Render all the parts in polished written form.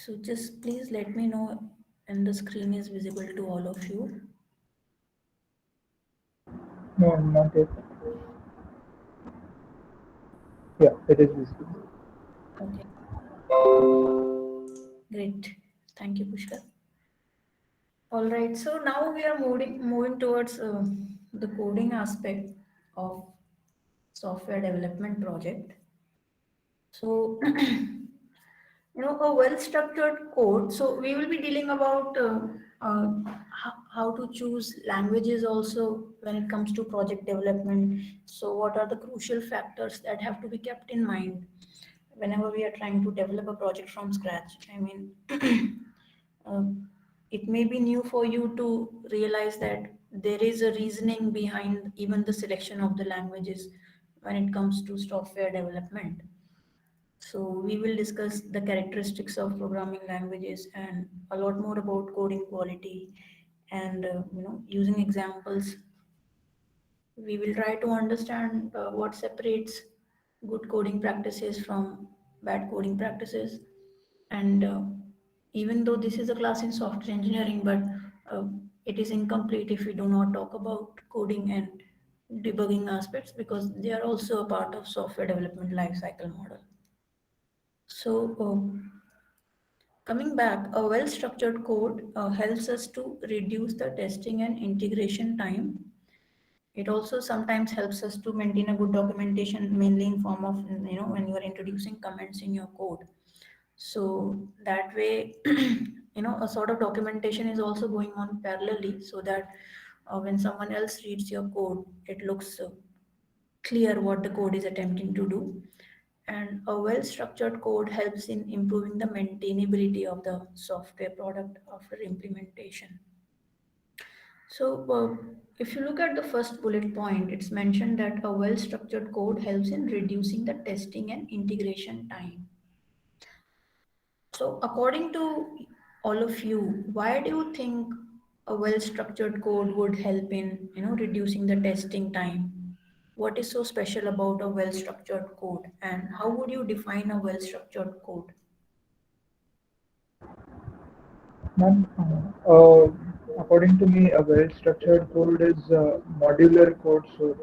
So just please let me know and the screen is visible to all of you. No, not yet. Yeah, it is visible. Okay, great. Thank you, Pushkar. All right, so now we are moving towards the coding aspect of software development project. So, a well-structured code. So we will be dealing about how to choose languages also when it comes to project development. So what are the crucial factors that have to be kept in mind whenever we are trying to develop a project from scratch? I mean, uh, it may be new for you to realize that there is a reasoning behind even the selection of the languages when it comes to software development. So we will discuss the characteristics of programming languages and a lot more about coding quality and using examples. We will try to understand what separates good coding practices from bad coding practices. And even though this is a class in software engineering, but it is incomplete if we do not talk about coding and debugging aspects because they are also a part of software development lifecycle model. So, coming back, a well structured code helps us to reduce the testing and integration time. It also sometimes helps us to maintain a good documentation, mainly in form of when you are introducing comments in your code. So that way, a sort of documentation is also going on parallelly, so that when someone else reads your code, it looks clear what the code is attempting to do. And a well structured code helps in improving the maintainability of the software product after implementation. So, if you look at the first bullet point, it's mentioned that a well structured code helps in reducing the testing and integration time. So, according to all of you, why do you think a well structured code would help in reducing the testing time? What is so special about a well structured code, and how would you define a well structured code? Ma'am, according to me, a well-structured code is modular code, so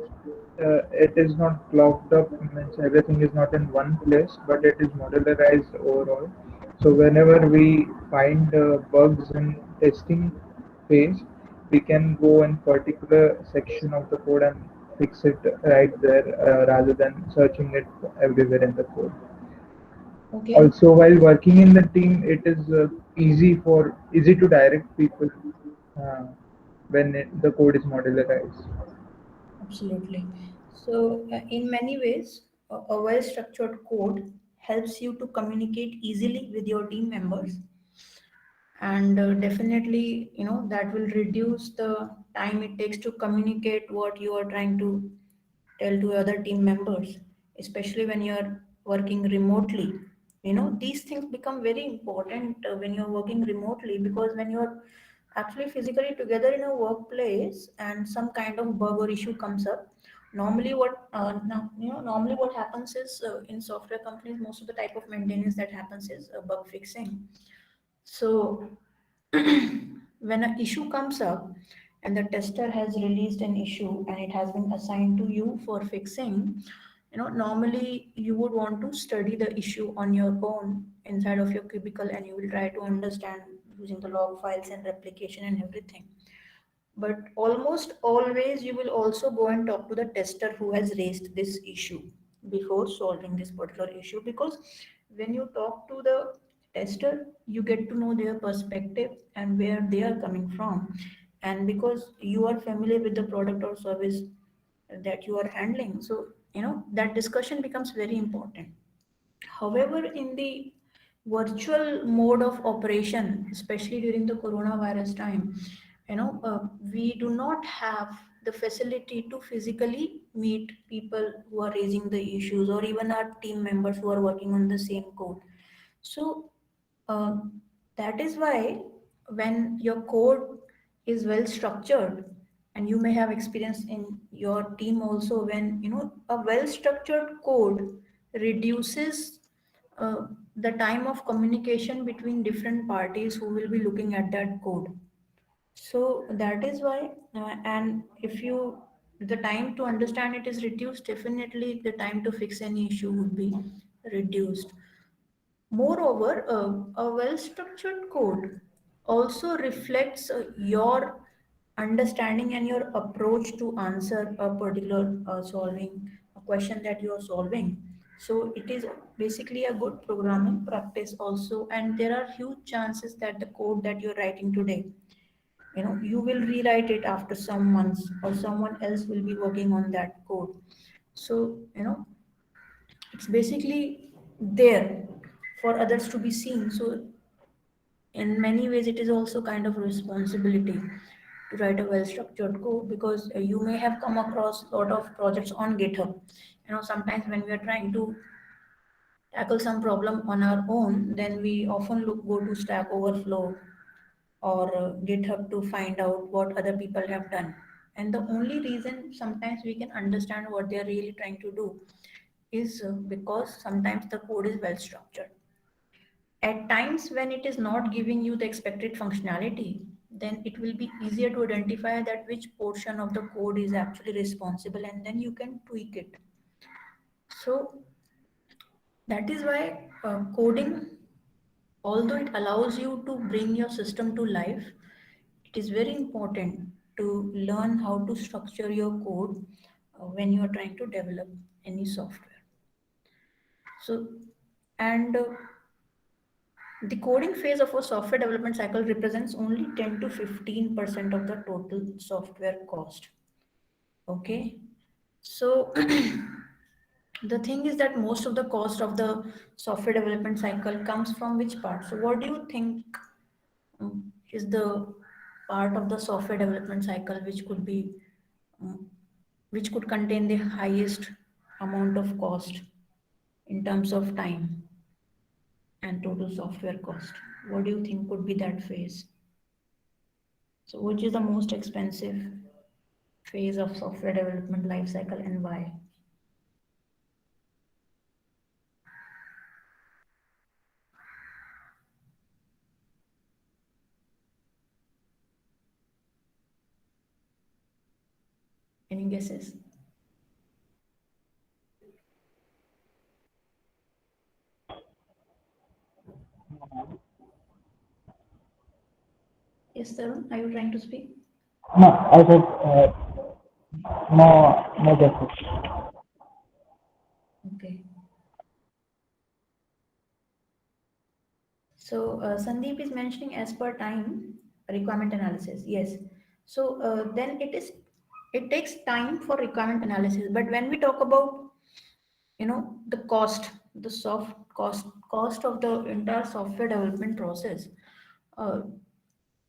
it is not clogged up, means everything is not in one place, but it is modularized overall. So whenever we find bugs in testing phase, we can go in particular section of the code and fix it right there rather than searching it everywhere in the code. Okay. Also, while working in the team, it is easy to direct people uh, when the code is modularized. Absolutely. So, in many ways, a well structured code helps you to communicate easily with your team members, and definitely, that will reduce the time it takes to communicate what you are trying to tell to other team members, especially when you're working remotely. These things become very important when you're working remotely, because when you're actually physically together in a workplace and some kind of bug or issue comes up, normally what happens is, in software companies, most of the type of maintenance that happens is bug fixing. So when an issue comes up and the tester has released an issue and it has been assigned to you for fixing, normally you would want to study the issue on your own inside of your cubicle, and you will try to understand using the log files and replication and everything. But almost always you will also go and talk to the tester who has raised this issue before solving this particular issue, because when you talk to the tester, you get to know their perspective and where they are coming from, and because you are familiar with the product or service that you are handling, so that discussion becomes very important. However, in the virtual mode of operation, especially during the coronavirus time, we do not have the facility to physically meet people who are raising the issues, or even our team members who are working on the same code. So uh, that is why when your code is well structured, and you may have experience in your team also, when a well structured code reduces the time of communication between different parties who will be looking at that code. So that is why, and if you, the time to understand it is reduced, definitely the time to fix any issue would be reduced. Moreover, a well-structured code also reflects your understanding and your approach to answer a particular solving a question that you are solving. So it is basically a good programming practice also, and there are huge chances that the code that you're writing today, you will rewrite it after some months, or someone else will be working on that code. So it's basically there for others to be seen. So in many ways it is also kind of a responsibility to write a well structured code, because you may have come across a lot of projects on GitHub. Sometimes when we are trying to tackle some problem on our own, then we often go to Stack Overflow or GitHub to find out what other people have done. And the only reason sometimes we can understand what they are really trying to do is because sometimes the code is well structured. At times when it is not giving you the expected functionality, then it will be easier to identify that which portion of the code is actually responsible, and then you can tweak it. So that is why coding, although it allows you to bring your system to life, it is very important to learn how to structure your code when you are trying to develop any software. So, and the coding phase of a software development cycle represents only 10 to 15% of the total software cost. Okay, so the thing is that most of the cost of the software development cycle comes from which part? So, what do you think is the part of the software development cycle which could be um, which could contain the highest amount of cost in terms of time and total software cost? What do you think could be that phase? So, which is the most expensive phase of software development life cycle, and why? Any guesses? Yes, Tarun, are you trying to speak? No, I said no guesses. Okay. So Sandeep is mentioning as per time requirement analysis. Yes. So then it takes time for requirement analysis. But when we talk about the cost of the entire software development process, uh,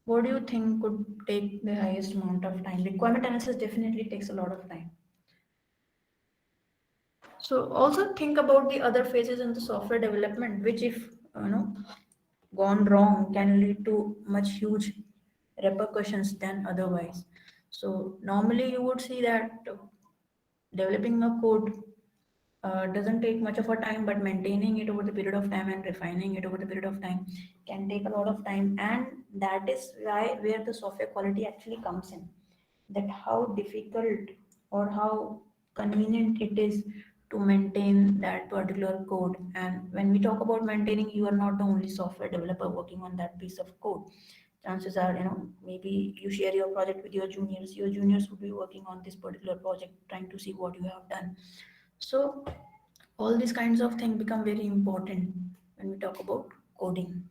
what do you think could take the highest amount of time? Requirement analysis definitely takes a lot of time. So also think about the other phases in the software development, which if gone wrong can lead to much huge repercussions than otherwise. So normally you would see that developing a code doesn't take much of a time, but maintaining it over the period of time and refining it over the period of time can take a lot of time, and that is why where the software quality actually comes in. That how difficult or how convenient it is to maintain that particular code. And when we talk about maintaining, you are not the only software developer working on that piece of code. Chances are, maybe you share your project with your juniors would be working on this particular project trying to see what you have done. So all these kinds of things become very important when we talk about coding.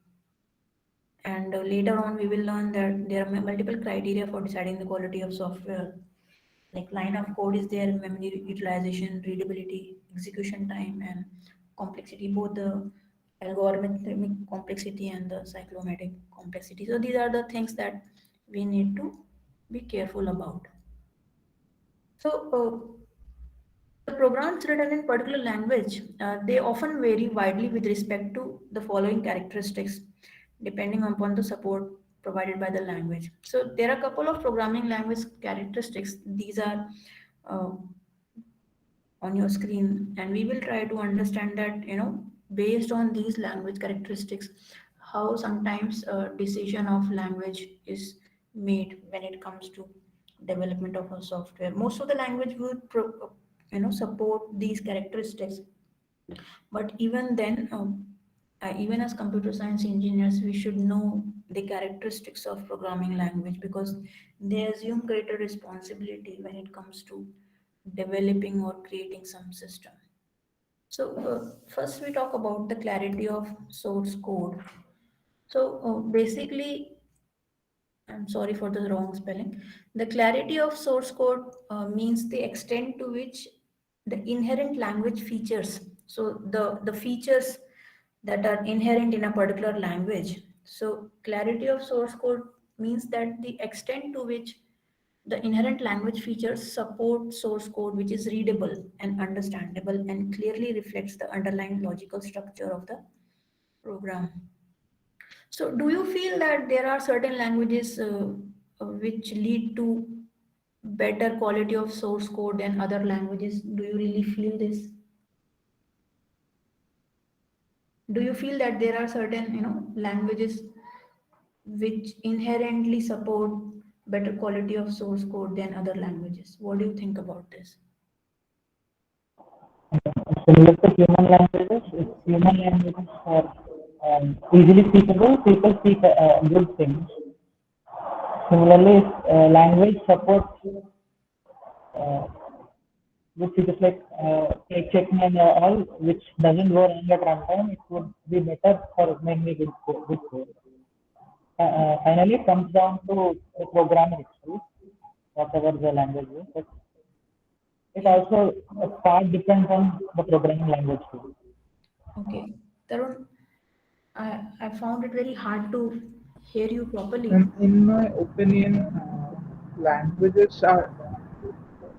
And later on, we will learn that there are multiple criteria for deciding the quality of software. Like line of code is there, memory utilization, readability, execution time, and complexity, both the algorithmic complexity and the cyclomatic complexity. So these are the things that we need to be careful about. So the programs written in particular language, they often vary widely with respect to the following characteristics, depending upon the support provided by the language. So there are a couple of programming language characteristics. These are uh, on your screen, and we will try to understand that. based on these language characteristics, how sometimes a decision of language is made when it comes to development of a software. Most of the language would support these characteristics, but even then, even as computer science engineers, we should know the characteristics of programming language because they assume greater responsibility when it comes to developing or creating some system. So, first we talk about the clarity of source code. So, basically, I'm sorry for the wrong spelling. The clarity of source code means the extent to which the inherent language features. So, the features that are inherent in a particular language. So, clarity of source code means that the extent to which the inherent language features support source code which is readable and understandable and clearly reflects the underlying logical structure of the program. So, do you feel that there are certain languages which lead to better quality of source code than other languages? Do you really feel this? Do you feel that there are certain, languages which inherently support better quality of source code than other languages? What do you think about this? Similar to human languages, if human languages are easily speakable, people speak good things. Similarly, if language supports uh, which is like checking and all, which doesn't go wrong at runtime, it would be better for mainly good code. Finally, it comes down to the programmer itself, whatever the language is. But it Yeah. also a part depends on the programming language too. Okay. Tarun, I found it very hard to hear you properly. And in my opinion, languages are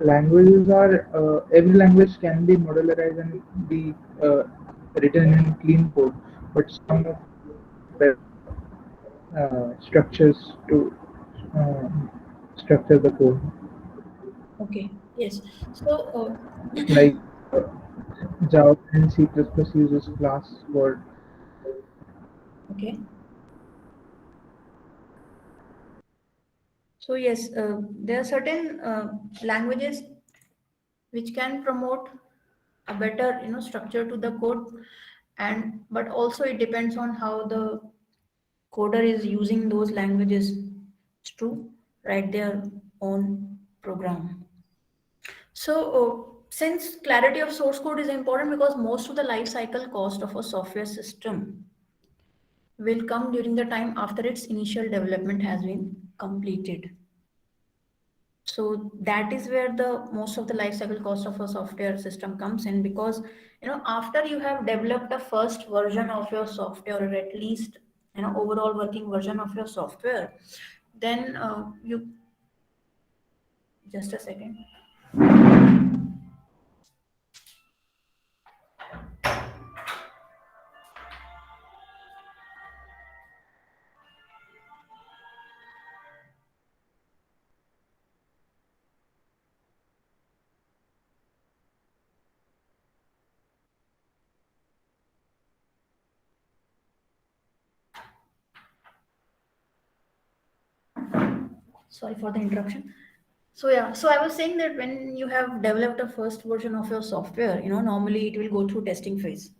every language can be modularized and be written in clean code, but some of structures to uh, structure the code, Okay. Yes. So, like Java and C++ uses class word. okay. So yes, there are certain languages which can promote a better, structure to the code, and but also it depends on how the coder is using those languages to write their own program. So, since clarity of source code is important because most of the life cycle cost of a software system will come during the time after its initial development has been completed. So that is where the most of the life cycle cost of a software system comes in because after you have developed a first version of your software or at least overall working version of your software, then you just a second. Sorry for the interruption. So yeah, so I was saying that when you have developed a first version of your software, normally it will go through testing phase,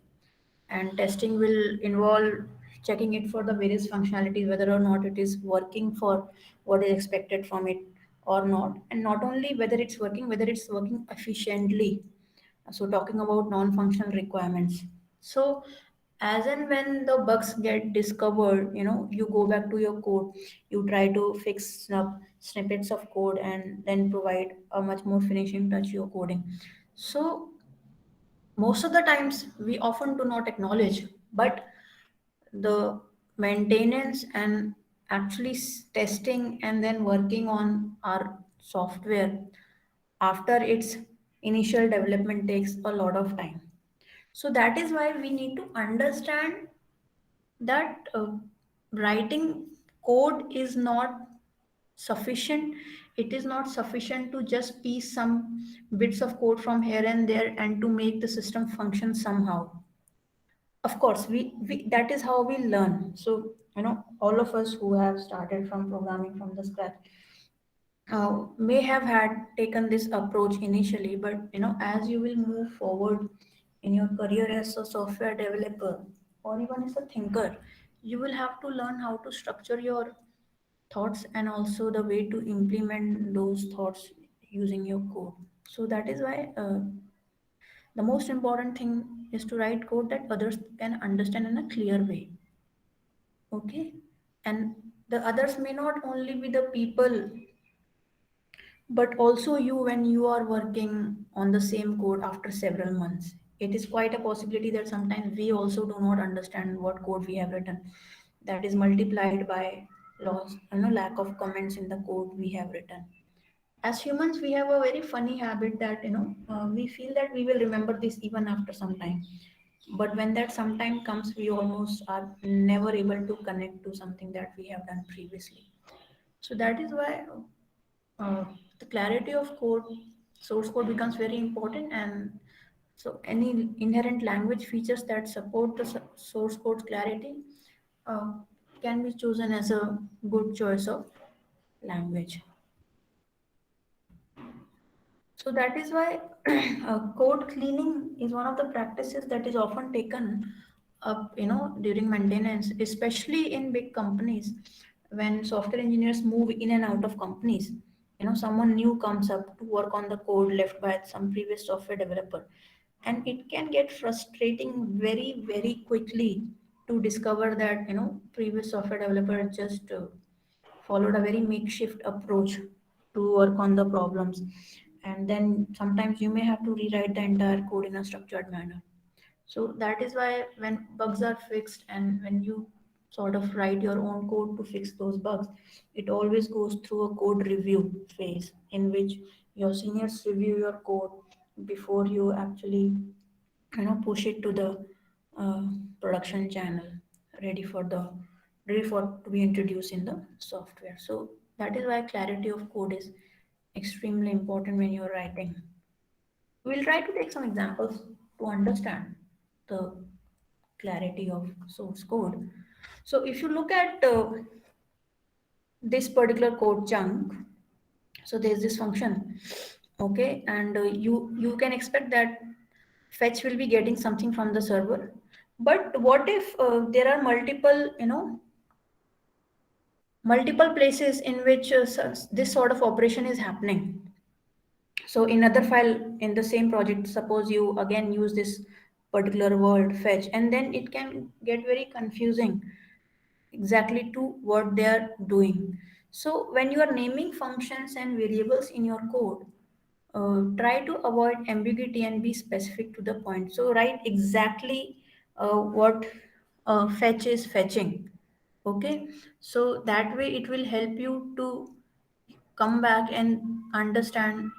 and testing will involve checking it for the various functionalities, whether or not it is working for what is expected from it or not, and not only whether it's working efficiently. So talking about non-functional requirements. So as and when the bugs get discovered, you go back to your code, you try to fix up snippets of code and then provide a much more finishing touch to your coding. So most of the times we often do not acknowledge, but the maintenance and actually testing and then working on our software after its initial development takes a lot of time. So that is why we need to understand that writing code is not sufficient. It is not sufficient to just piece some bits of code from here and there and to make the system function somehow. of course we that is how we learn. So all of us who have started from programming from the scratch may have had taken this approach initially, but as you will move forward in your career as a software developer or even as a thinker, you will have to learn how to structure your thoughts and also the way to implement those thoughts using your code. So that is why the most important thing is to write code that others can understand in a clear way. Okay, and the others may not only be the people but also you when you are working on the same code after several months. It is quite a possibility that sometimes we also do not understand what code we have written. That is multiplied by loss, lack of comments in the code we have written. As humans, we have a very funny habit that we feel that we will remember this even after some time. But when that sometime comes, we almost are never able to connect to something that we have done previously. So that is why uh, the clarity of code, source code becomes very important. And so any inherent language features that support the source code clarity uh, can be chosen as a good choice of language. So that is why code cleaning is one of the practices that is often taken up, during maintenance, especially in big companies. When software engineers move in and out of companies, someone new comes up to work on the code left by some previous software developer, and it can get frustrating very, very quickly to discover that previous software developer just followed a very makeshift approach to work on the problems, and then sometimes you may have to rewrite the entire code in a structured manner. So that is why when bugs are fixed and when you sort of write your own code to fix those bugs, it always goes through a code review phase in which your seniors review your code before you actually push it to the uh, production channel, ready for the ready for to be introduced in the software. So that is why clarity of code is extremely important when you're writing. We'll try to take some examples to understand the clarity of source code. So if you look at this particular code chunk, so there's this function, okay, and you can expect that fetch will be getting something from the server. But what if there are multiple places in which this sort of operation is happening? So in other file in the same project, suppose you again use this particular word fetch, and then it can get very confusing exactly to what they are doing. So when you are naming functions and variables in your code, try to avoid ambiguity and be specific to the point. So write exactly what fetch is fetching. Okay, so that way it will help you to come back and understand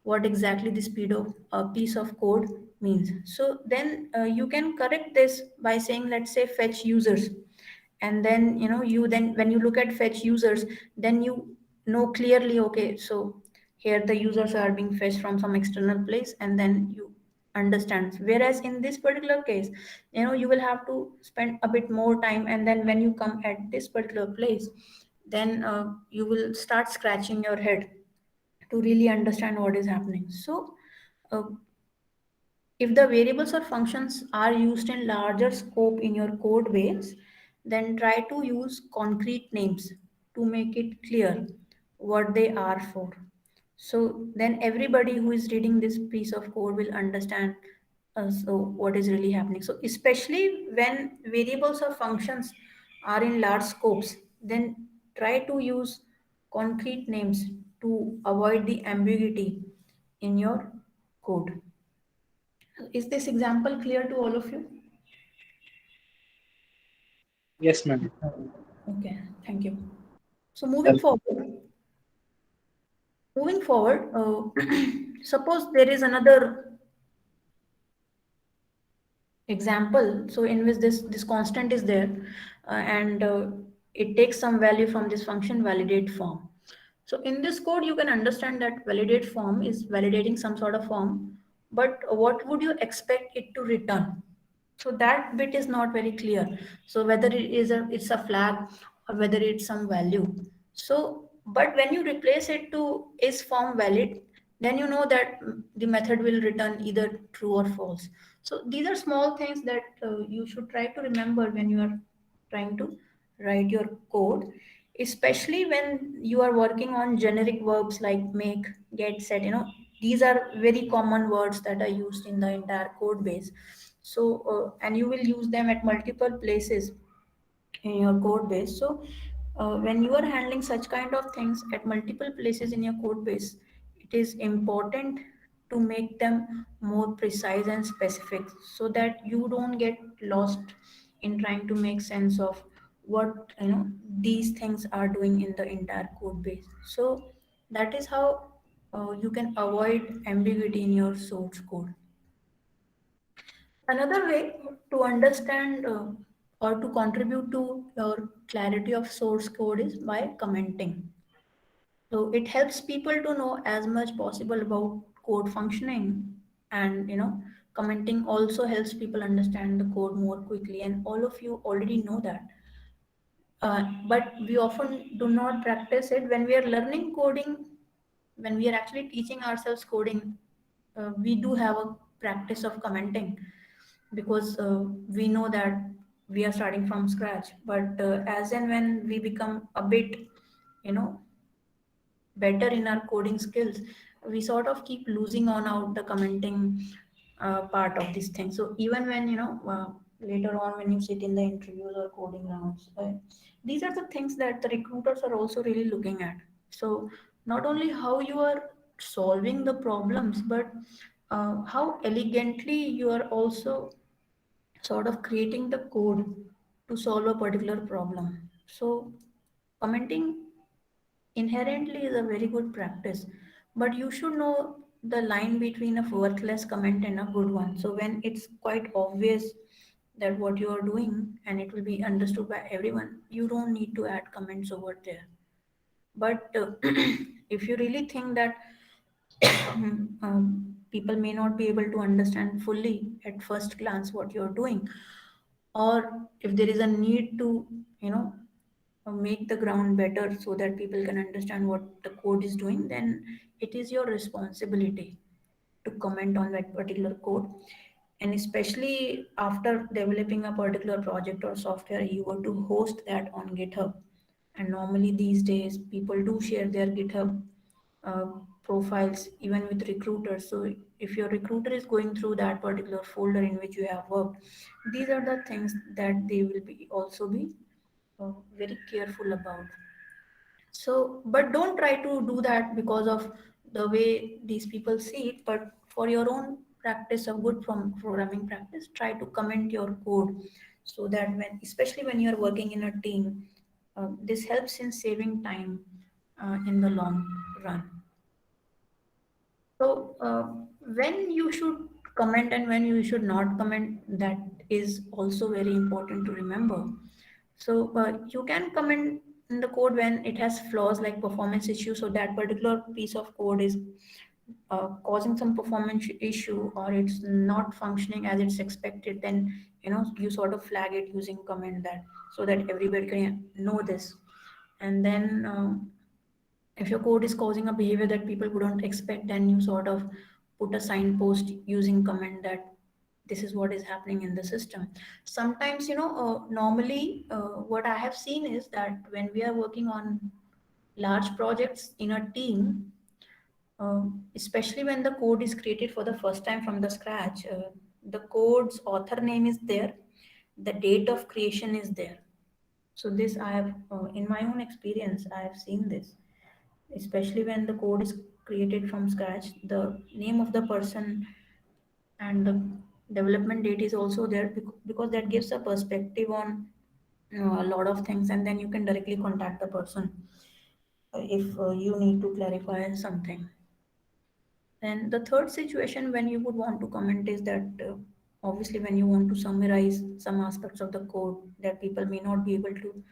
what exactly this piece of code means. So then you can correct this by saying, let's say, fetch users, and then you then when you look at fetch users, then you know clearly, okay, so here the users are being fetched from some external place, and then you understand. Whereas in this particular case, you will have to spend a bit more time, and then when you come at this particular place, then you will start scratching your head to really understand what is happening. So uh, if the variables or functions are used in larger scope in your code base, then try to use concrete names to make it clear what they are for. So then everybody who is reading this piece of code will understand so what is really happening. So especially when variables or functions are in large scopes, then try to use concrete names to avoid the ambiguity in your code. Is this example clear to all of you? Yes, ma'am. Okay, thank you. So moving forward, suppose there is another example. So in which this constant is there, and it takes some value from this function validate form. So in this code, you can understand that validate form is validating some sort of form, but what would you expect it to return? So that bit is not very clear. So whether it's a flag or whether it's some value. So but when you replace it to is form valid, then you know that the method will return either true or false. So these are small things that you should try to remember when you are trying to write your code, especially when you are working on generic verbs like make, get, set. These are very common words that are used in the entire code base. So and you will use them at multiple places in your code base. So when you are handling such kind of things at multiple places in your code base, it is important to make them more precise and specific, so that you don't get lost in trying to make sense of what these things are doing in the entire code base. So that is how you can avoid ambiguity in your source code. Another way to understand or to contribute to your clarity of source code is by commenting. So it helps people to know as much possible about code functioning, and commenting also helps people understand the code more quickly. And all of you already know that. But we often do not practice it when we are learning coding. When we are actually teaching ourselves coding, we do have a practice of commenting, because we know that we are starting from scratch. But as and when we become a bit you know better in our coding skills, we sort of keep losing on out the commenting part of this thing. So even when later on when you sit in the interviews or coding rounds, these are the things that the recruiters are also really looking at. So not only how you are solving the problems, but how elegantly you are also sort of creating the code to solve a particular problem. So commenting inherently is a very good practice, but you should know the line between a worthless comment and a good one. So when it's quite obvious that what you are doing and it will be understood by everyone, you don't need to add comments over there. But if you really think that people may not be able to understand fully at first glance what you're doing, or if there is a need to you know make the ground better so that people can understand what the code is doing, then it is your responsibility to comment on that particular code. And especially after developing a particular project or software, you want to host that on GitHub. And normally these days people do share their GitHub uh, profiles even with recruiters. So if your recruiter is going through that particular folder in which you have worked, these are the things that they will be also be very careful about. So but don't try to do that because of the way these people see it, but for your own practice of good programming practice, try to comment your code, so that when, especially when you're working in a team, this helps in saving time in the long run. So when you should comment and when you should not comment, that is also very important to remember. So you can comment in the code when it has flaws like performance issues. So that particular piece of code is causing some performance issue, or it's not functioning as it's expected. Then you sort of flag it using comment that, so that everybody can know this. And then if your code is causing a behavior that people wouldn't expect, then you sort of put a signpost using comment that this is what is happening in the system. Sometimes normally what I have seen is that when we are working on large projects in a team, especially when the code is created for the first time from the scratch, the code's author name is there, the date of creation is there. So this I have in my own experience I have seen this, especially when the code is created from scratch, the name of the person and the development date is also there, because that gives a perspective on a lot of things, and then you can directly contact the person if you need to clarify something. And the third situation when you would want to comment is that obviously when you want to summarize some aspects of the code that people may not be able to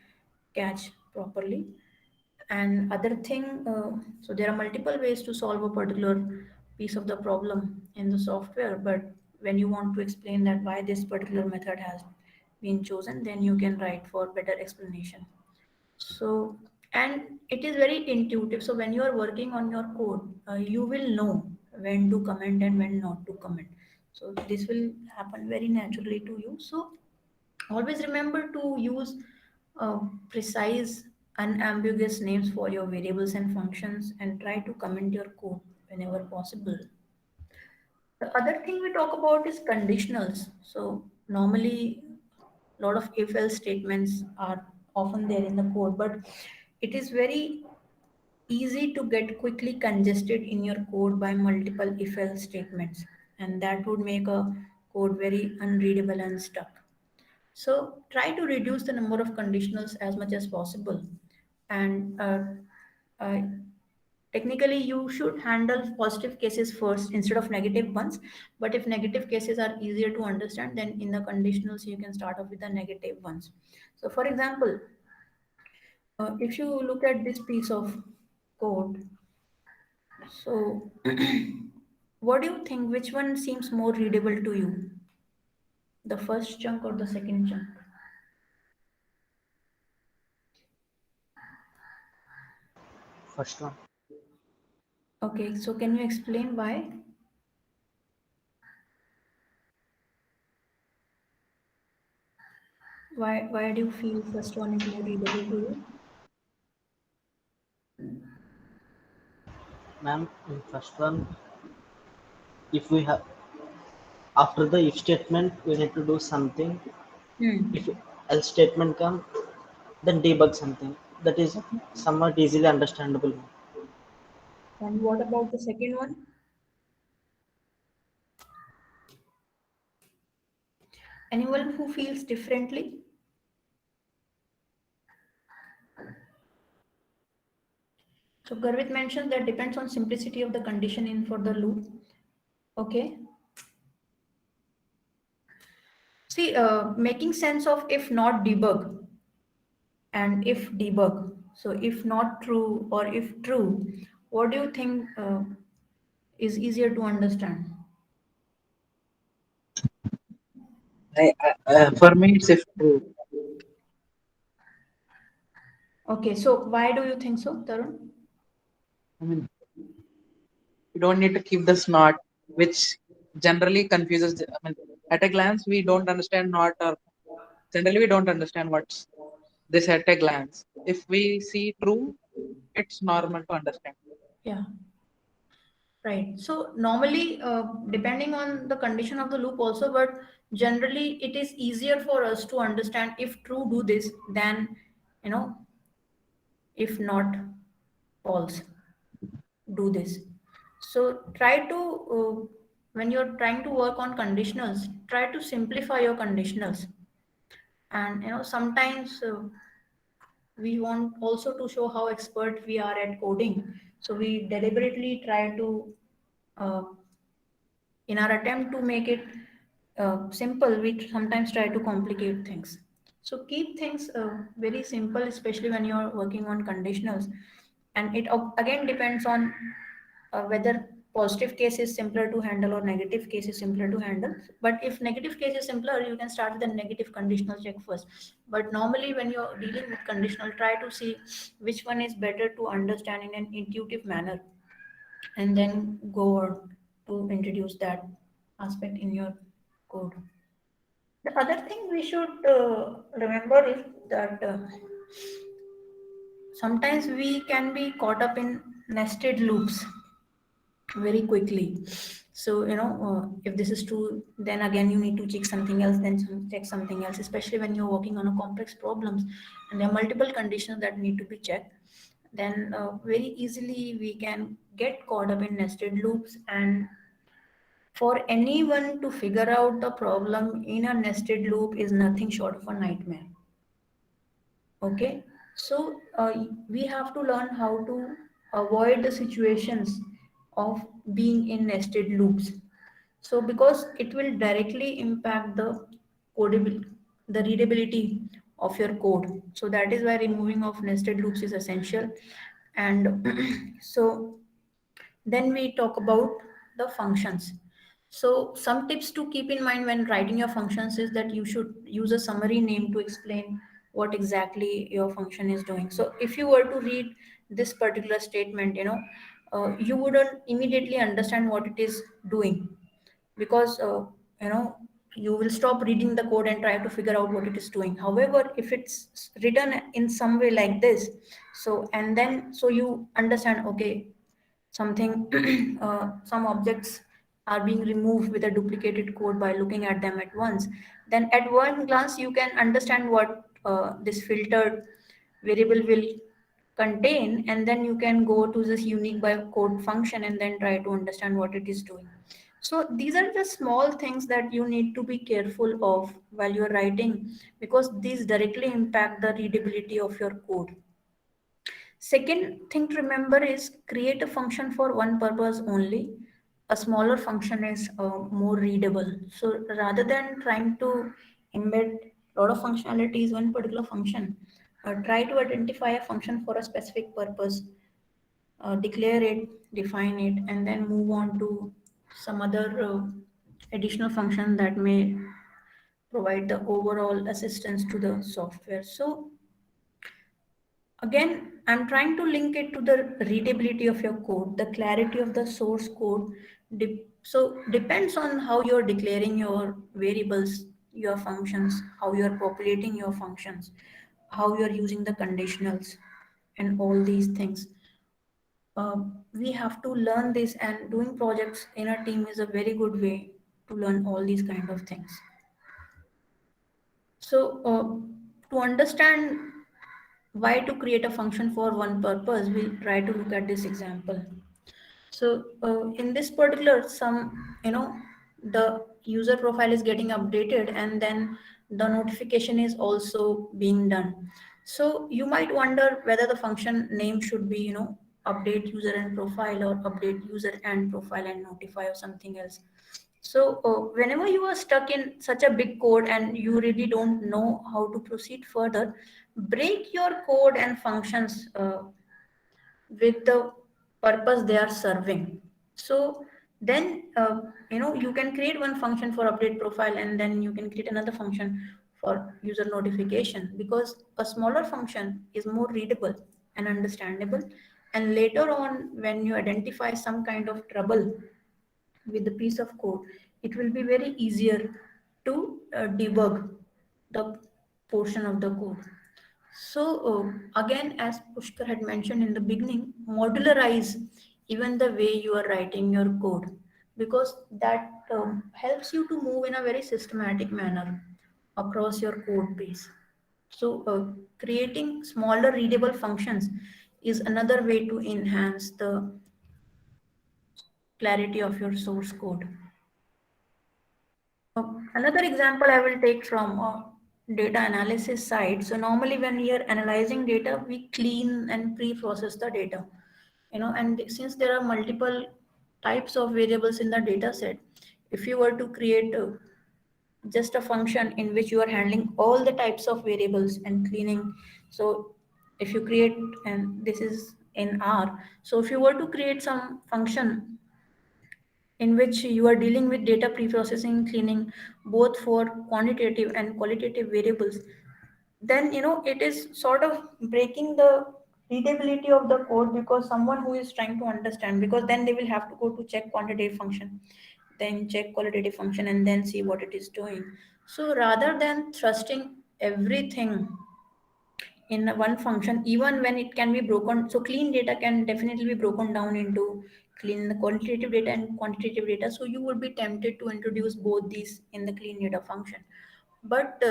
catch properly. And other thing, so there are multiple ways to solve a particular piece of the problem in the software, but when you want to explain that why this particular method has been chosen, then you can write for better explanation. So, and it is very intuitive. So when you are working on your code, you will know when to comment and when not to comment. So this will happen very naturally to you. So always remember to use precise, unambiguous names for your variables and functions, and try to comment your code whenever possible. The other thing we talk about is conditionals. So normally, a lot of if-else statements are often there in the code, but it is very easy to get quickly congested in your code by multiple if-else statements, and that would make a code very unreadable and stuck. So try to reduce the number of conditionals as much as possible. And uh, technically, you should handle positive cases first instead of negative ones. But if negative cases are easier to understand, then in the conditionals, you can start off with the negative ones. So, for example, if you look at this piece of code, so what do you think? Which one seems more readable to you? The first chunk or the second chunk? First one. Okay, so can you explain why? Why do you feel first one is more readable to you? Ma'am, in first one, if we have after the if statement, we need to do something. Hmm. If else statement come, then debug something. That is Okay. somewhat easily understandable. And what about the second one? Anyone who feels differently? So Garvit mentioned that depends on simplicity of the condition in for the loop. Okay. See, making sense of if not debug and if debug. So if not true or if true, what do you think is easier to understand? For me, it's if true. Okay, so why do you think so, Tarun? I mean, we don't need to keep this not, which generally confuses. I mean, at a glance, we don't understand not, or generally we don't understand what's this at a glance. If we see true, it's normal to understand. Yeah. Right. So normally, depending on the condition of the loop also, but generally it is easier for us to understand if true do this than, you know, if not false do this. So try to, when you're trying to work on conditionals, try to simplify your conditionals. And, sometimes we want also to show how expert we are at coding. So we deliberately try to uh, in our attempt to make it simple, we sometimes try to complicate things. So keep things very simple, especially when you're working on conditionals. And it again depends on whether positive case is simpler to handle or negative case is simpler to handle. But if negative case is simpler, you can start with the negative conditional check first. But normally, when you're dealing with conditional, try to see which one is better to understand in an intuitive manner, and then go on to introduce that aspect in your code. The other thing we should remember is that sometimes we can be caught up in nested loops very quickly. So, if this is true, then again you need to check something else, then check something else, especially when you're working on a complex problems and there are multiple conditions that need to be checked. Then very easily we can get caught up in nested loops, and for anyone to figure out the problem in a nested loop is nothing short of a nightmare. Okay, so we have to learn how to avoid the situations of being in nested loops. So because it will directly impact the codability, the readability of your code. So that is why removing of nested loops is essential. And so then we talk about the functions. So some tips to keep in mind when writing your functions is that you should use a summary name to explain what exactly your function is doing. So if you were to read this particular statement, you wouldn't immediately understand what it is doing, because you know you will stop reading the code and try to figure out what it is doing. However, if it's written in some way like this, so and then so you understand, okay, something some objects are being removed with a duplicated code by looking at them at once, then at one glance you can understand what this filtered variable will contain, and then you can go to this unique by code function and then try to understand what it is doing. So these are the small things that you need to be careful of while you're writing, because these directly impact the readability of your code. Second thing to remember is create a function for one purpose only. A smaller function is more readable. So rather than trying to embed a lot of functionalities in one particular function, try to identify a function for a specific purpose, declare it, define it, and then move on to some other additional function that may provide the overall assistance to the software. So again, I'm trying to link it to the readability of your code, the clarity of the source code. So depends on how you're declaring your variables, your functions, how you're populating your functions, how you're using the conditionals, and all these things. We have to learn this, and doing projects in a team is a very good way to learn all these kind of things. So to understand why to create a function for one purpose, we'll try to look at this example. So in this particular, the user profile is getting updated, and then the notification is also being done. So you might wonder whether the function name should be, update user and profile, or update user and profile and notify, or something else. So whenever you are stuck in such a big code and you really don't know how to proceed further, break your code and functions with the purpose they are serving. So then you can create one function for update profile, and then you can create another function for user notification, because a smaller function is more readable and understandable, and later on when you identify some kind of trouble with the piece of code, it will be very easier to debug the portion of the code. So again, as Pushkar had mentioned in the beginning, modularize even the way you are writing your code, because that helps you to move in a very systematic manner across your code base. So creating smaller readable functions is another way to enhance the clarity of your source code. Another example I will take from data analysis side. So normally when we are analyzing data, we clean and pre-process the data, and since there are multiple types of variables in the data set, if you were to create just a function in which you are handling all the types of variables and cleaning, so if you create, and this is in R, so if you were to create some function in which you are dealing with data pre-processing, cleaning, both for quantitative and qualitative variables, then it is sort of breaking the readability of the code, because someone who is trying to understand, because then they will have to go to check quantitative function, then check qualitative function, and then see what it is doing. So rather than thrusting everything in one function, even when it can be broken, so clean data can definitely be broken down into clean the quantitative data and quantitative data, so you would be tempted to introduce both these in the clean data function. But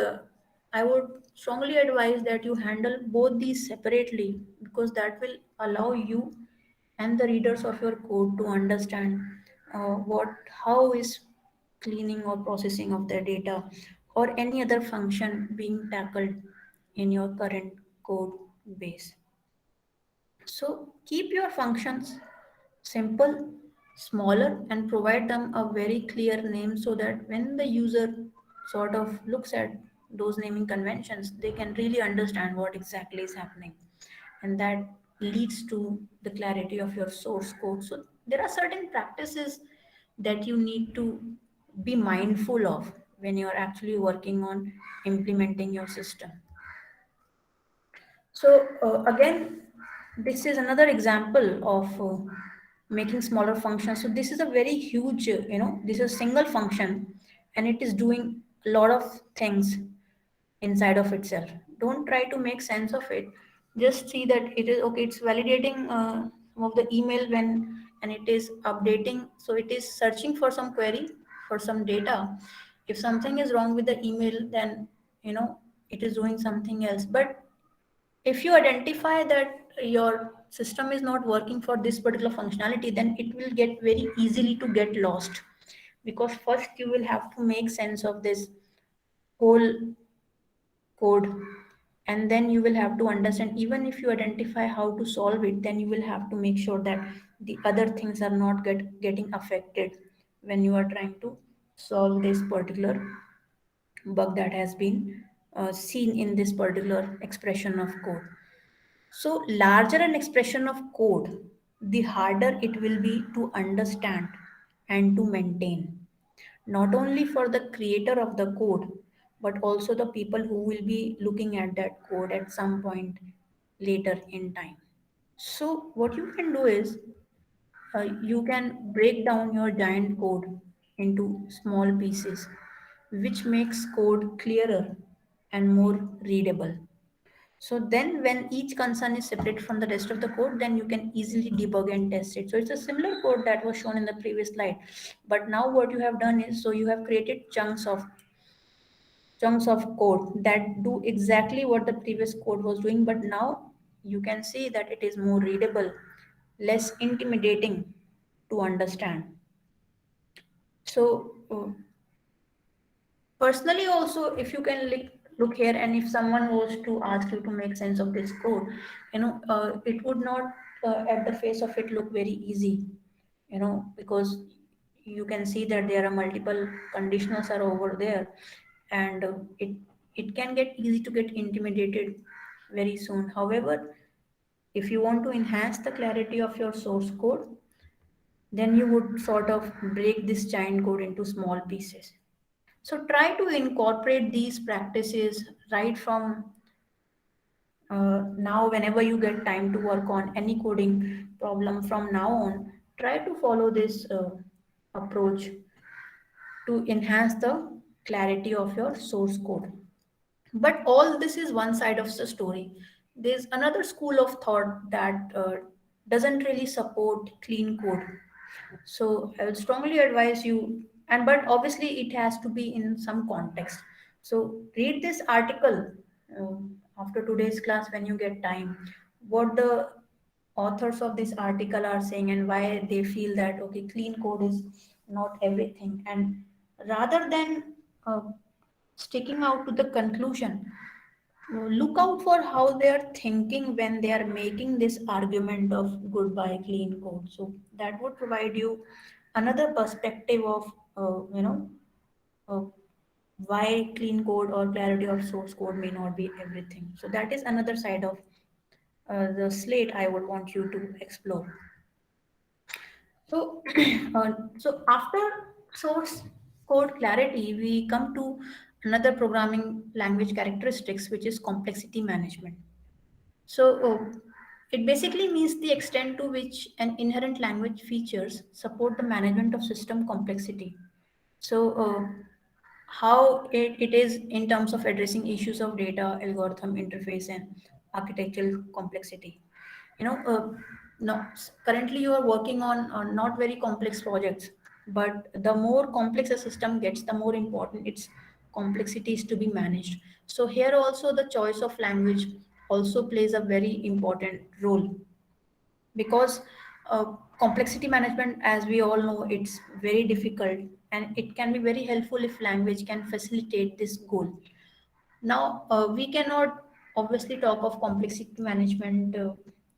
I would strongly advise that you handle both these separately, because that will allow you and the readers of your code to understand what how is cleaning or processing of their data or any other function being tackled in your current code base. So keep your functions simple, smaller, and provide them a very clear name, so that when the user sort of looks at those naming conventions, they can really understand what exactly is happening. And that leads to the clarity of your source code. So there are certain practices that you need to be mindful of when you're actually working on implementing your system. So again, this is another example of making smaller functions. So this is a very huge, this is a single function, and it is doing a lot of things inside of itself. Don't try to make sense of it. Just see that it is okay. It's validating some of the email and it is updating. So it is searching for some query for some data. If something is wrong with the email, then it is doing something else. But if you identify that your system is not working for this particular functionality, then it will get very easily to get lost, because first you will have to make sense of this whole code, and then you will have to understand, even if you identify how to solve it, then you will have to make sure that the other things are not getting affected when you are trying to solve this particular bug that has been seen in this particular expression of code. So, larger an expression of code, the harder it will be to understand and to maintain, not only for the creator of the code, but also the people who will be looking at that code at some point later in time. So, what you can do is you can break down your giant code into small pieces, which makes code clearer and more readable. So then when each concern is separate from the rest of the code, then you can easily debug and test it. So it's a similar code that was shown in the previous slide. But now what you have done is, so you have created chunks of code that do exactly what the previous code was doing, but now you can see that it is more readable, less intimidating to understand. So personally also, if you can look here, and if someone was to ask you to make sense of this code, it would not at the face of it look very easy, because you can see that there are multiple conditionals are over there, and it can get easy to get intimidated very soon. However, if you want to enhance the clarity of your source code, then you would sort of break this giant code into small pieces. So try to incorporate these practices right from now. Whenever you get time to work on any coding problem from now on, try to follow this approach to enhance the clarity of your source code. But all this is one side of the story. There's another school of thought that doesn't really support clean code. So I would strongly advise you, and but obviously it has to be in some context. So read this article after today's class when you get time, what the authors of this article are saying and why they feel that okay, clean code is not everything, and rather than uh, sticking out to the conclusion, look out for how they are thinking when they are making this argument of goodbye clean code. So that would provide you another perspective of uh, why clean code or clarity of source code may not be everything. So that is another side of the slate I would want you to explore. So, so after source code clarity, we come to another programming language characteristics, which is complexity management. So, it basically means the extent to which an inherent language features support the management of system complexity. So, how it is in terms of addressing issues of data, algorithm, interface, and architectural complexity. No, currently you are working on not very complex projects, but the more complex a system gets, the more important its complexity is to be managed. So here also the choice of language also plays a very important role, because complexity management, as we all know, it's very difficult, and it can be very helpful if language can facilitate this goal. Now, we cannot obviously talk of complexity management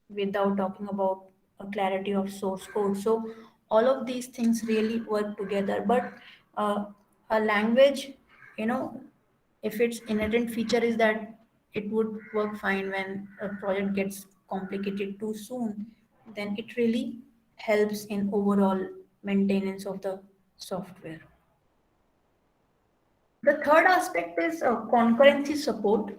without talking about a clarity of source code. So, all of these things really work together. But a language, you know, if its inherent feature is that it would work fine when a project gets complicated too soon, then it really helps in overall maintenance of the software. The third aspect is concurrency support.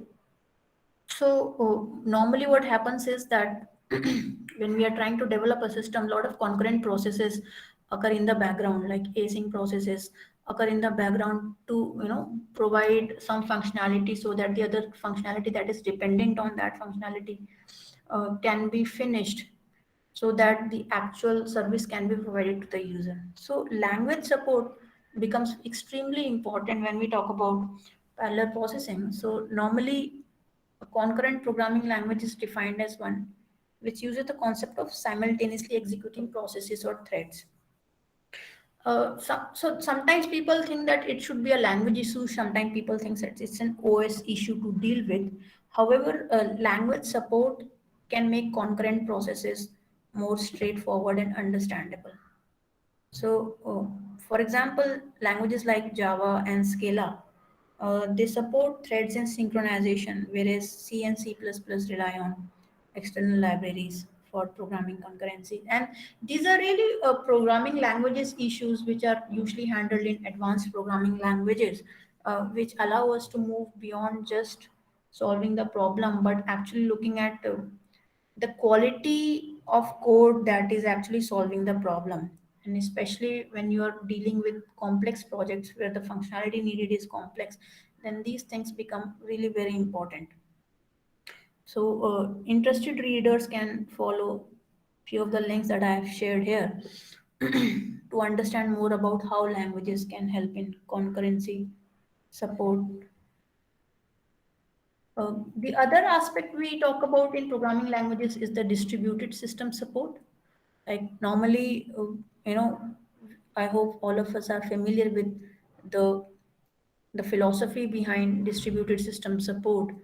So normally what happens is that when we are trying to develop a system, a lot of concurrent processes occur in the background, like async processes occur in the background to provide some functionality so that the other functionality that is dependent on that functionality can be finished so that the actual service can be provided to the user. So language support becomes extremely important when we talk about parallel processing. So normally a concurrent programming language is defined as one which uses the concept of simultaneously executing processes or threads. So sometimes people think that it should be a language issue. Sometimes people think that it's an OS issue to deal with. However, language support can make concurrent processes more straightforward and understandable. So, for example, languages like Java and Scala, they support threads and synchronization, whereas C and C++ rely on external libraries for programming concurrency. And these are really programming languages issues which are usually handled in advanced programming languages, which allow us to move beyond just solving the problem, but actually looking at the quality of code that is actually solving the problem. And especially when you are dealing with complex projects where the functionality needed is complex, then these things become really very important. So interested readers can follow few of the links that I have shared here to understand more about how languages can help in concurrency support. The other aspect we talk about in programming languages is the distributed system support. Like normally, I hope all of us are familiar with the the philosophy behind distributed system support.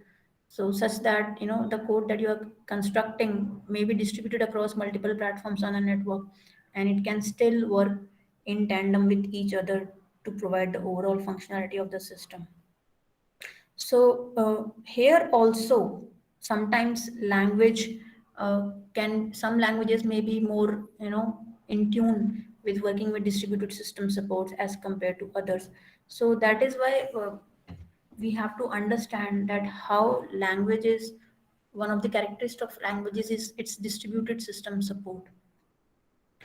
So such that the code that you are constructing may be distributed across multiple platforms on a network, and it can still work in tandem with each other to provide the overall functionality of the system. So here also sometimes language some languages may be more in tune with working with distributed system supports as compared to others. So that is why we have to understand that how languages, one of the characteristics of languages is its distributed system support.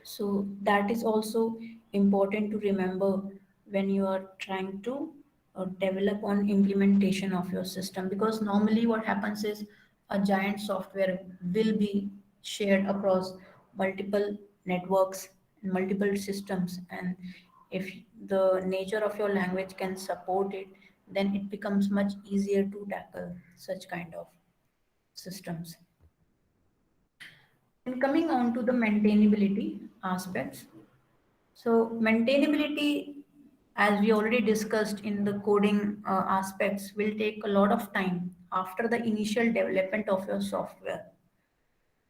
So that is also important to remember when you are trying to develop on implementation of your system, because normally what happens is a giant software will be shared across multiple networks and multiple systems, and if the nature of your language can support it, then it becomes much easier to tackle such kind of systems. And coming on to the maintainability aspects. So maintainability, as we already discussed in the coding aspects, will take a lot of time after the initial development of your software.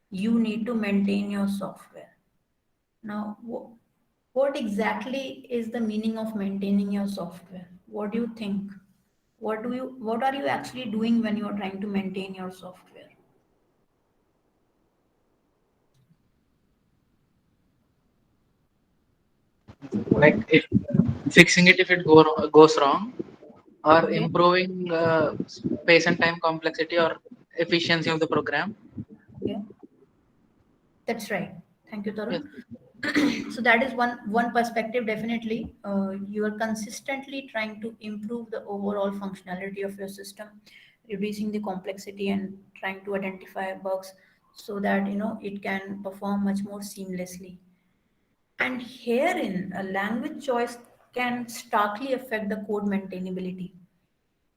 You need to maintain your software. Now, what exactly is the meaning of maintaining your software? What do you think? What are you actually doing when you are trying to maintain your software? Like if fixing it if it goes wrong, or Okay, improving space and time complexity or efficiency of the program. okay, that's right. Thank you, Yes. Tarun. So that is one perspective. Definitely you are consistently trying to improve the overall functionality of your system, reducing the complexity and trying to identify bugs so that it can perform much more seamlessly. And herein a language choice can starkly affect the code maintainability,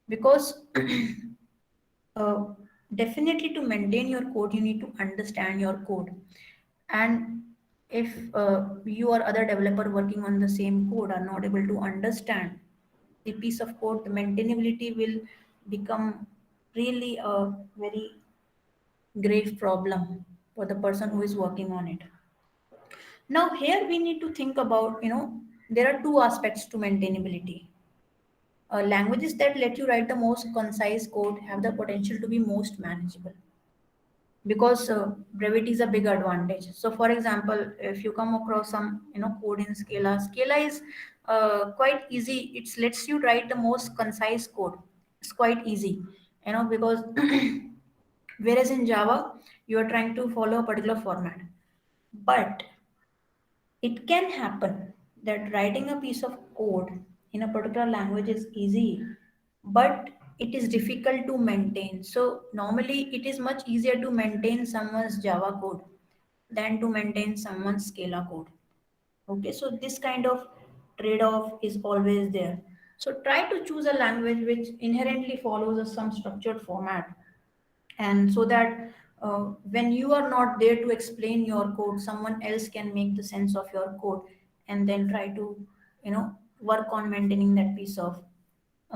because uh, definitely to maintain your code you need to understand your code. And if you or other developer working on the same code are not able to understand the piece of code, the maintainability will become really a very grave problem for the person who is working on it. Now here we need to think about, there are two aspects to maintainability. Languages that let you write the most concise code have the potential to be most manageable. because brevity is a big advantage. So for example, if you come across some code in Scala is quite easy. It lets you write the most concise code. It's quite easy, because whereas in Java you are trying to follow a particular format. But it can happen that writing a piece of code in a particular language is easy, but it is difficult to maintain. So normally it is much easier to maintain someone's Java code than to maintain someone's Scala code. Okay, so this kind of trade-off is always there. So try to choose a language which inherently follows some structured format, and so that when you are not there to explain your code, someone else can make the sense of your code and then try to work on maintaining that piece of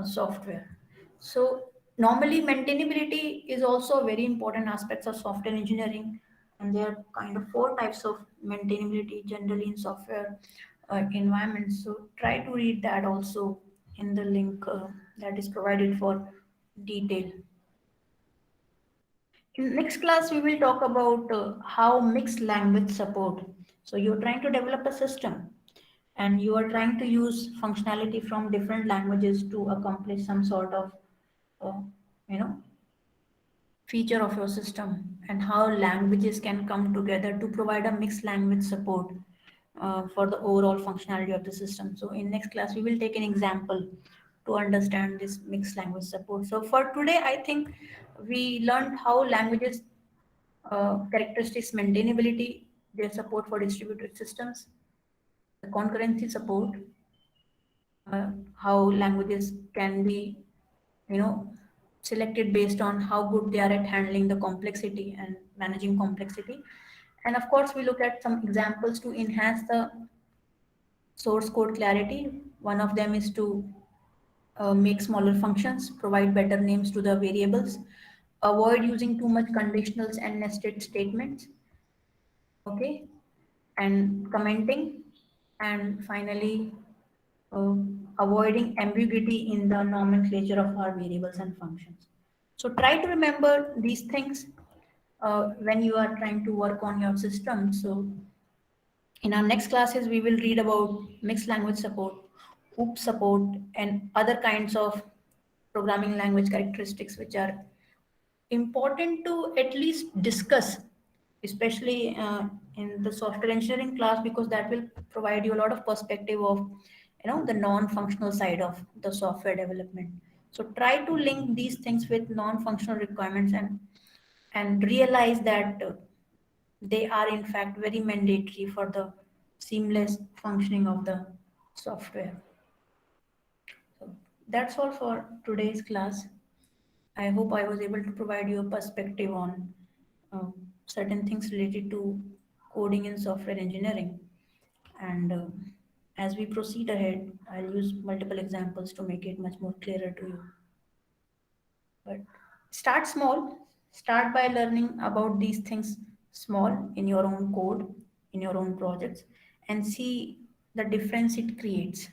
software. So normally maintainability is also a very important aspect of software engineering, and there are kind of four types of maintainability generally in software environments. So try to read that also in the link that is provided for detail. In next class, we will talk about how mixed language support. So you're trying to develop a system and you are trying to use functionality from different languages to accomplish some sort of, uh, you know, feature of your system, and how languages can come together to provide a mixed language support for the overall functionality of the system. So in next class, we will take an example to understand this mixed language support. So for today, I think we learned how languages characteristics, maintainability, their support for distributed systems, the concurrency support, how languages can be, you know, selected based on how good they are at handling the complexity and managing complexity. And of course, we look at some examples to enhance the source code clarity. One of them is to make smaller functions, provide better names to the variables, avoid using too much conditionals and nested statements. Okay, and commenting, and finally uh, avoiding ambiguity in the nomenclature of our variables and functions. So try to remember these things when you are trying to work on your system. So in our next classes, we will read about mixed language support, OOP support, and other kinds of programming language characteristics which are important to at least discuss, especially in the software engineering class, because that will provide you a lot of perspective of the non-functional side of the software development. So try to link these things with non-functional requirements, and realize that they are in fact very mandatory for the seamless functioning of the software. So that's all for today's class. I hope I was able to provide you a perspective on certain things related to coding and software engineering. And as we proceed ahead, I'll use multiple examples to make it much more clearer to you. But start small, start by learning about these things small in your own code, in your own projects, and see the difference it creates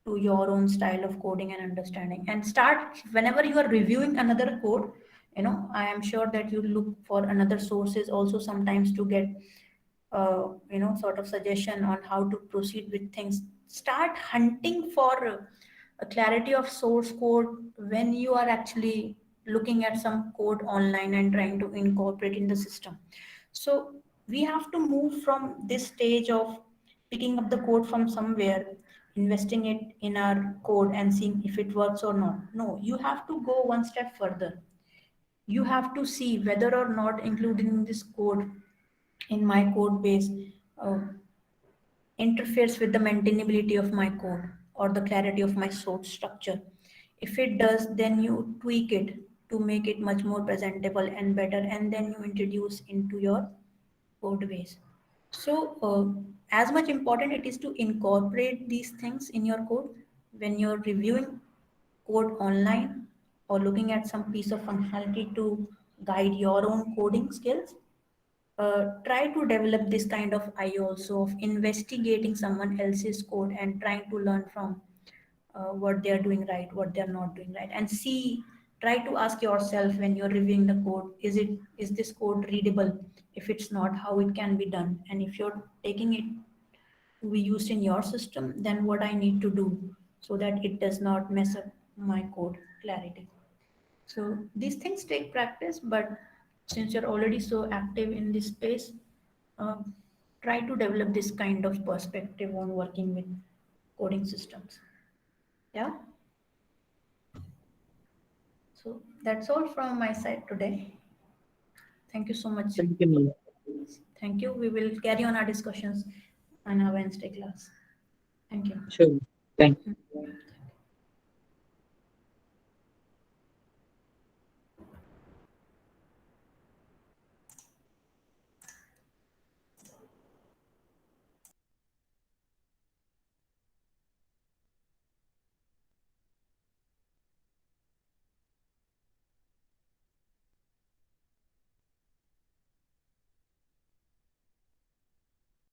to your own style of coding and understanding. And start whenever you are reviewing another code, I am sure that you look for another sources also sometimes to get sort of suggestion on how to proceed with things. Start hunting for a clarity of source code when you are actually looking at some code online and trying to incorporate in the system. So we have to move from this stage of picking up the code from somewhere, investing it in our code and seeing if it works or not. No, you have to go one step further. You have to see whether or not including this code in my code base uh, interferes with the maintainability of my code or the clarity of my source structure. If it does, then you tweak it to make it much more presentable and better, and then you introduce into your code base. So, as much important it is to incorporate these things in your code when you're reviewing code online or looking at some piece of functionality to guide your own coding skills. Try to develop this kind of eye also of investigating someone else's code and trying to learn from what they are doing right, what they are not doing right, and see try to ask yourself when you're reviewing the code, is this code readable? If it's not, how it can be done? And if you're taking it to be used in your system, then what I need to do so that it does not mess up my code clarity. So these things take practice, but since you're already so active in this space, try to develop this kind of perspective on working with coding systems. Yeah. So that's all from my side today. Thank you so much. Thank you, Neil. Thank you. We will carry on our discussions on our Wednesday class. Thank you. Sure. Thank you.